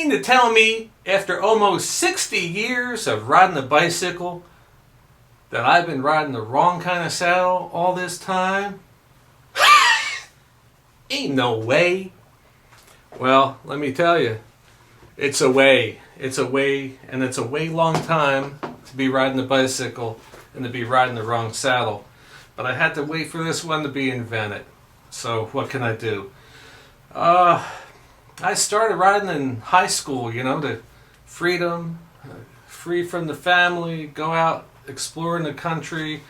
mean to tell me, after almost 60 years of riding a bicycle, that I've been riding the wrong kind of saddle all this time? Ain't no way. Well, let me tell you, it's a way. It's a way, and it's a way long time to be riding a bicycle and to be riding the wrong saddle. But I had to wait for this one to be invented. So what can I do? I started riding in high school, the freedom, free from the family, go out exploring the country,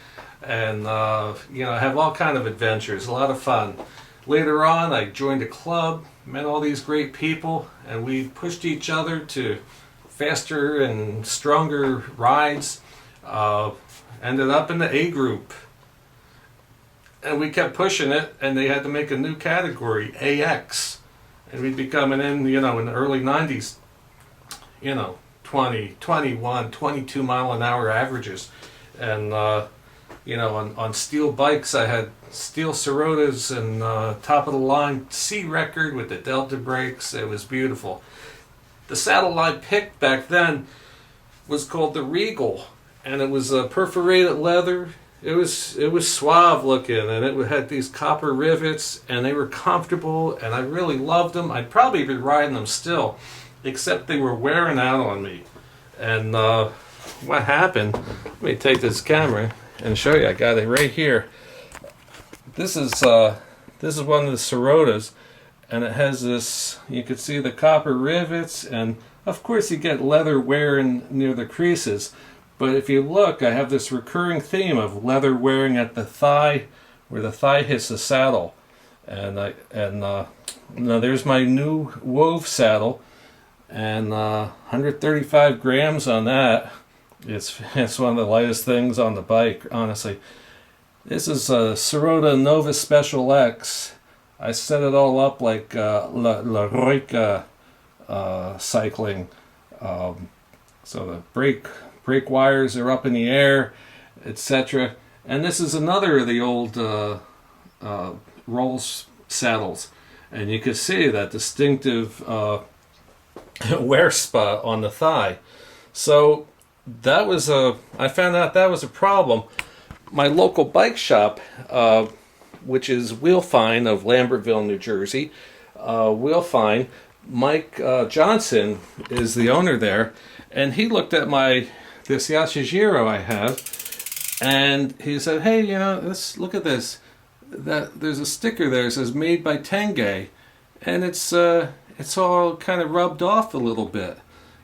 and have all kind of adventures, a lot of fun. Later on, I joined a club, met all these great people, and we pushed each other to faster and stronger rides. Ended up in the A group. And we kept pushing it, and they had to make a new category, AX. And we'd be coming in, in the early 90s, 20, 21, 22 mile an hour averages. And, on steel bikes, I had steel Sirotas and top of the line C record with the Delta brakes. It was beautiful. The saddle I picked back then was called the Regal, and it was perforated leather. It was suave looking, and it had these copper rivets, and they were comfortable, and I really loved them. I'd probably be riding them still, except they were wearing out on me. And what happened? Let me take this camera and show you. I got it right here. This is one of the Sirotas, and it has this. You can see the copper rivets, and of course you get leather wearing near the creases. But if you look, I have this recurring theme of leather wearing at the thigh, where the thigh hits the saddle. And now there's my new Wove saddle, and 135 grams on that. It's one of the lightest things on the bike, honestly. This is a Sirota Nova Special X. I set it all up like La Roica cycling. So the brake wires are up in the air, etc. And this is another of the old Rolls saddles, and you can see that distinctive wear spot on the thigh. So I found out that was a problem. My local bike shop, which is Wheel Fine of Lambertville, New Jersey, Wheel Fine, Mike Johnson is the owner there, and he looked at this Yashijiro I have, and he said, "Hey, look at this. There's a sticker there that says made by Tengai, and it's all kind of rubbed off a little bit.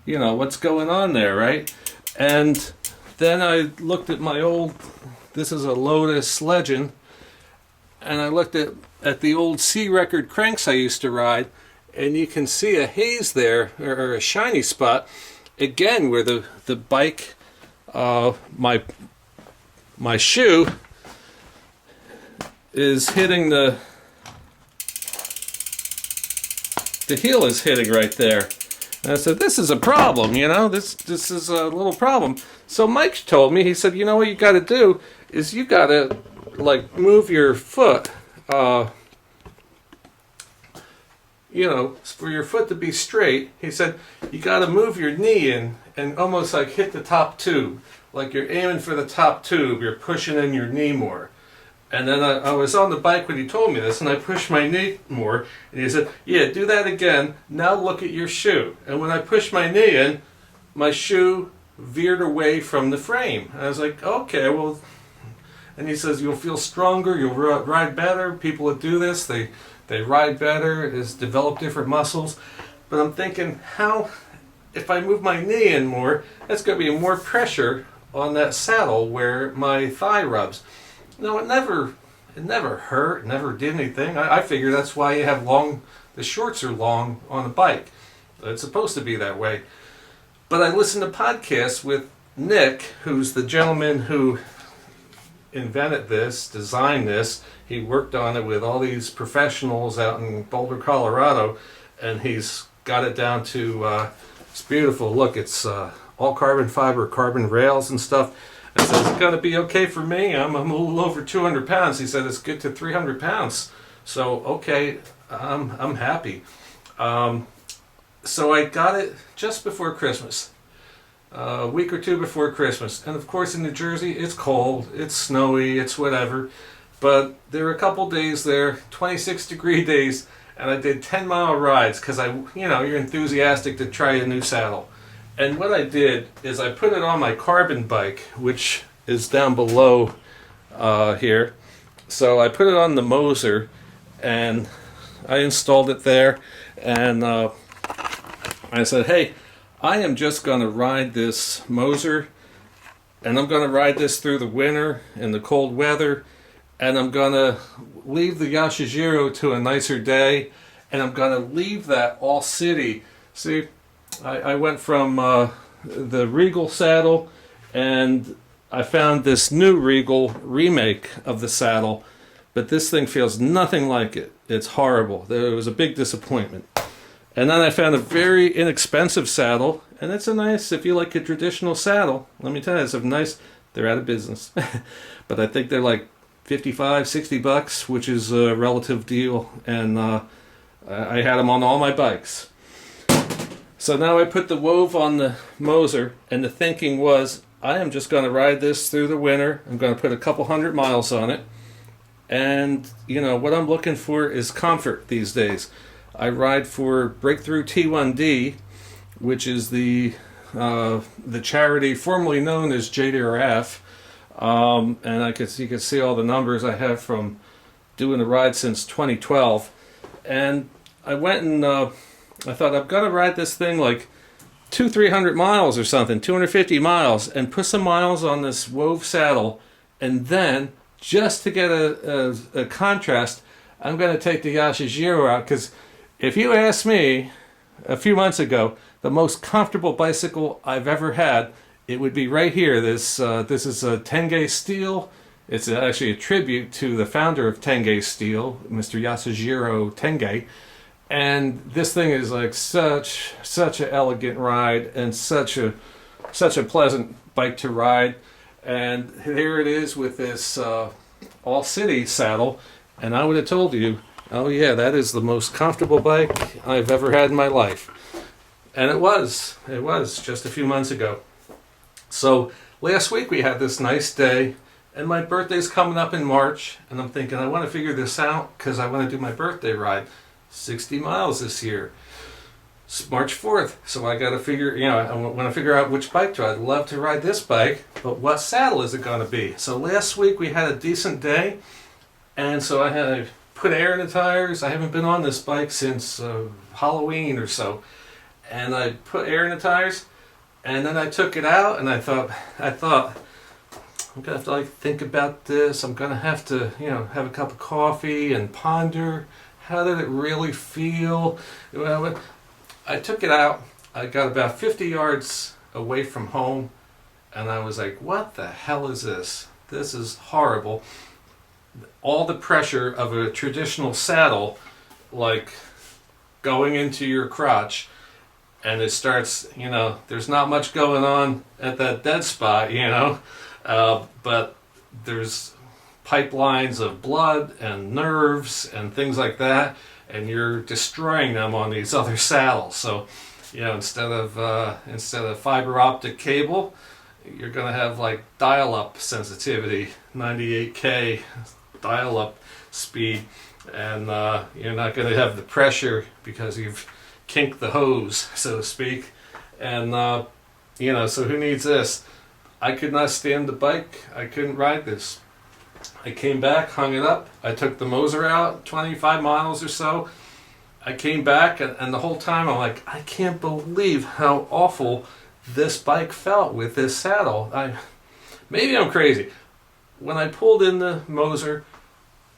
What's going on there, right?" And then I looked at this is a Lotus Legend, and I looked at the old C record cranks I used to ride, and you can see a haze there, or a shiny spot, again, where the bike, my shoe is hitting the heel is hitting right there. And I said, this is a problem, this is a little problem. So Mike told me, he said, what you got to do is you got to move your foot, for your foot to be straight. He said, you got to move your knee in and almost hit the top tube. Like you're aiming for the top tube, you're pushing in your knee more. And then I was on the bike when he told me this, and I pushed my knee more, and he said, yeah, do that again, now look at your shoe. And when I pushed my knee in, my shoe veered away from the frame. And I was like, okay, well, and he says, you'll feel stronger, you'll ride better. People that do this, they ride better, develop different muscles. But I'm thinking, if I move my knee in more, that's going to be more pressure on that saddle where my thigh rubs. No, it never hurt, never did anything. I figure that's why you have the shorts are long on a bike. It's supposed to be that way. But I listened to podcasts with Nick, who's the gentleman who invented this, designed this. He worked on it with all these professionals out in Boulder, Colorado, and he's got it down to, it's beautiful. Look, it's all carbon fiber, carbon rails and stuff. I said, it's going to be okay for me. I'm a little over 200 pounds. He said, it's good to 300 pounds. So, okay, I'm happy. So I got it just before Christmas, a week or two before Christmas. And of course in New Jersey it's cold, it's snowy, it's whatever. But there were a couple days there, 26-degree days, and I did 10-mile rides because you're enthusiastic to try a new saddle. And what I did is I put it on my carbon bike, which is down below here. So I put it on the Moser, and I installed it there, and I said, hey, I am just going to ride this Moser, and I'm going to ride this through the winter in the cold weather, and I'm going to leave the Yashijiro to a nicer day, and I'm going to leave that all city. See, I went from the Regal saddle, and I found this new Regal remake of the saddle, but this thing feels nothing like it. It's horrible. It was a big disappointment. And then I found a very inexpensive saddle, and it's a nice, if you like a traditional saddle, let me tell you, it's a nice, they're out of business. But I think they're like 55, 60 bucks, which is a relative deal, and I had them on all my bikes. So now I put the Wove on the Moser, and the thinking was, I am just going to ride this through the winter. I'm going to put a couple 100 miles on it. And, what I'm looking for is comfort these days. I ride for Breakthrough T1D, which is the charity formerly known as JDRF. And you can see all the numbers I have from doing the ride since 2012. And I went and I thought, I've got to ride this thing like 300 miles or something, 250 miles, and put some miles on this Wove saddle, and then just to get a contrast, I'm going to take the Yashijiro out, because if you ask me a few months ago, the most comfortable bicycle I've ever had, it would be right here. This is a Tengai Steel. It's actually a tribute to the founder of Tengai Steel, Mr. Yasujiro Tengai. And this thing is like such an elegant ride, and such a pleasant bike to ride. And here it is with this all city saddle, and I would have told you, oh yeah, that is the most comfortable bike I've ever had in my life. And it was just a few months ago. So last week we had this nice day, and my birthday's coming up in March, and I'm thinking I want to figure this out because I want to do my birthday ride. 60 miles this year. It's March 4th, so I got to figure, I want to figure out which bike to ride. I'd love to ride this bike, but what saddle is it going to be? So last week we had a decent day, and so I had to put air in the tires. I haven't been on this bike since Halloween or so, and I put air in the tires, and then I took it out, and I thought I'm gonna have to think about this. I'm gonna have to have a cup of coffee and ponder. How did it really feel? Well, I took it out. I got about 50 yards away from home, and I was like, what the hell is this? This is horrible. All the pressure of a traditional saddle, like going into your crotch, and it starts, there's not much going on at that dead spot, but there's pipelines of blood and nerves and things like that, and you're destroying them on these other saddles. So instead of fiber optic cable, you're going to have like dial-up sensitivity, 98K dial-up speed, and you're not going to have the pressure because you've kinked the hose, so to speak. And so who needs this? I could not stand the bike. I couldn't ride this. I came back, hung it up. I took the Moser out, 25 miles or so. I came back, and the whole time I'm like, I can't believe how awful this bike felt with this saddle. Maybe I'm crazy. When I pulled in the Moser,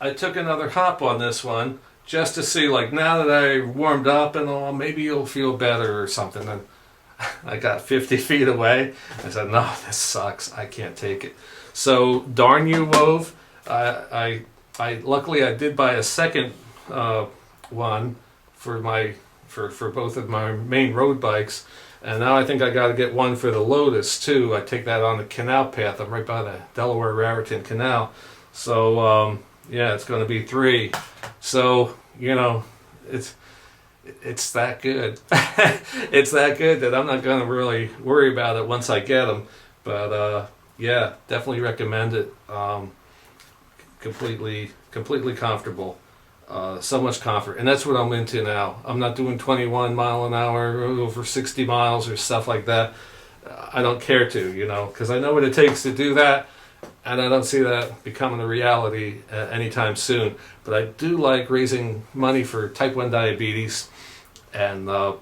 I took another hop on this one just to see, now that I warmed up and all, maybe it'll feel better or something. And I got 50 feet away. I said, no, this sucks. I can't take it. So darn you, Wove. I luckily I did buy a second one for both of my main road bikes, and now I think I got to get one for the Lotus too. I take that on the canal path. I'm right by the Delaware Raritan Canal, so it's going to be 3. So it's that good. It's that good that I'm not going to really worry about it once I get them. But yeah, definitely recommend it. Completely comfortable. So much comfort, and that's what I'm into now. I'm not doing 21 mile an hour over 60 miles or stuff like that. I don't care to, because I know what it takes to do that, and I don't see that becoming a reality anytime soon. But I do like raising money for type 1 diabetes, and I'm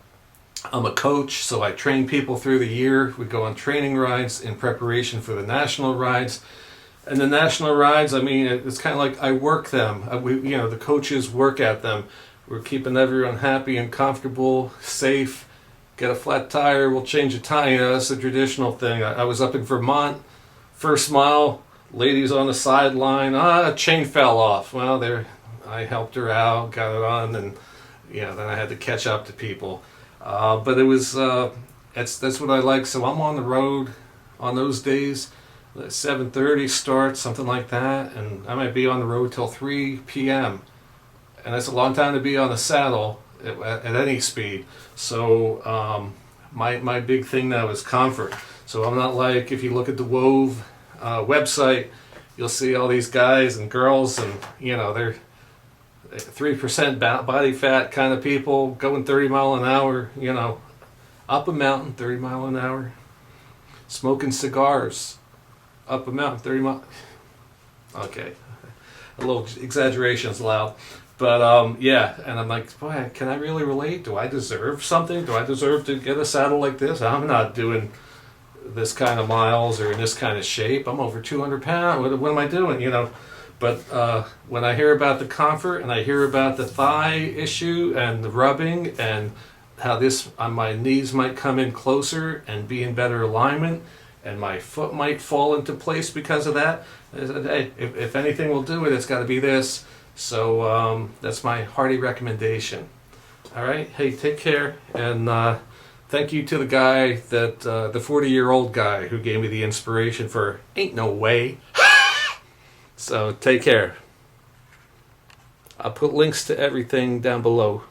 a coach, so I train people through the year. We go on training rides in preparation for the national rides. And the national rides, I mean, it's kind of like I work them. The coaches work at them. We're keeping everyone happy and comfortable, safe. Get a flat tire, we'll change a tire. That's the traditional thing. I was up in Vermont, first mile, ladies on the sideline. A chain fell off. Well, I helped her out, got it on, and then I had to catch up to people. But it was that's what I like. So I'm on the road on those days. 7:30 start, something like that, and I might be on the road till 3 p.m. And that's a long time to be on the saddle at any speed. So my big thing now is comfort. So I'm not like, if you look at the Wove website, you'll see all these guys and girls, and they're 3% body fat kind of people going 30 mile an hour, up a mountain 30 mile an hour, smoking cigars up a mountain 30 miles. Okay, a little exaggeration is allowed, but yeah. And I'm like, boy, can I really relate? Do I deserve something? Do I deserve to get a saddle like this? I'm not doing this kind of miles or in this kind of shape. I'm over 200 pounds. What am I doing? But when I hear about the comfort, and I hear about the thigh issue and the rubbing, and how this on my knees might come in closer and be in better alignment, and my foot might fall into place because of that. I said, hey, if anything will do it, it's got to be this. So that's my hearty recommendation. All right, hey, take care, and thank you to the guy that the 40-year-old guy who gave me the inspiration for Ain't No Way. So take care. I'll put links to everything down below.